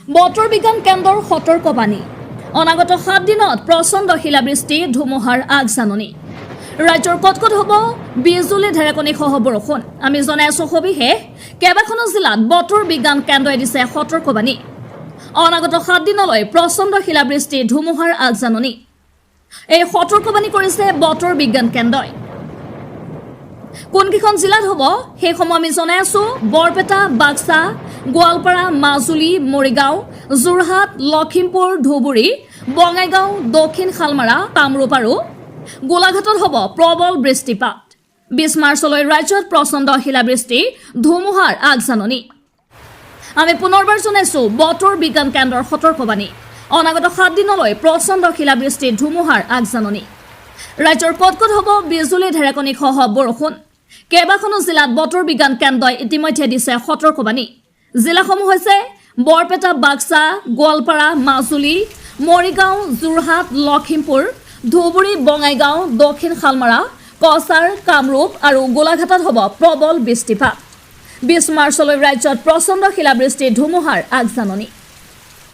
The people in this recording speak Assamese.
বতৰ বিজ্ঞান কেন্দ্ৰৰ সতৰ্কবাণী অনাগত 7 দিনত প্ৰচণ্ড শিলাবৃষ্টি ধুমুহাৰ আগজাননী ৰাজ্যৰ কত হ'ব বিজুলী ঢেৰেকণী সহ বৰষুণ আমি জনাইছো সবিশেষ কেইবাখনো জিলাত বতৰ বিজ্ঞান কেন্দ্ৰই দিছে সতৰ্কবাণী অনাগত 7 দিনলৈ প্ৰচণ্ড শিলাবৃষ্টি ধুমুহাৰ আগজাননী এই সতৰ্কবাণী কৰিছে বতৰ বিজ্ঞান কেন্দ্ৰই কোনকেইখন জিলাত হ'ব সেই সময় আমি জনাইছো বৰপেটা বাক্সা গোৱালপাৰা মাজুলী মৰিগাঁও যোৰহাট লখিমপুৰ ধুবুৰী বঙাইগাঁও দক্ষিণ শালমাৰা কামৰূপ আৰু গোলাঘাটত হ'ব প্ৰবল বৃষ্টিপাত 20 মাৰ্চলৈ ৰাজ্যত প্ৰচণ্ড শিলাবৃষ্টি ধুমুহাৰ আগজাননী আমি পুনৰবাৰ জনাইছো বতৰ বিজ্ঞান কেন্দ্ৰৰ সতৰ্কবাণী অনাগত 7 দিনলৈ প্ৰচণ্ড শিলাবৃষ্টি ধুমুহাৰ আগজাননী ৰাজ্যৰ কত হ'ব বিজুলী ঢেৰেকণী সহ বৰষুণ কেইবাখনো জিলাত বতৰ বিজ্ঞান কেন্দ্ৰই ইতিমধ্যে দিছে সতৰ্কবাণী জিলাসমূহ হৈছে বৰপেটা বাক্সা গোৱালপাৰা মাজুলী মৰিগাঁও যোৰহাট লখিমপুৰ ধুবুৰী বঙাইগাঁও দক্ষিণ শালমাৰা কছাৰ কামৰূপ আৰু গোলাঘাটত হ'ব প্ৰবল বৃষ্টিপাত 20 মাৰ্চলৈ ৰাজ্যত প্ৰচণ্ড শিলাবৃষ্টি ধুমুহাৰ আগজাননী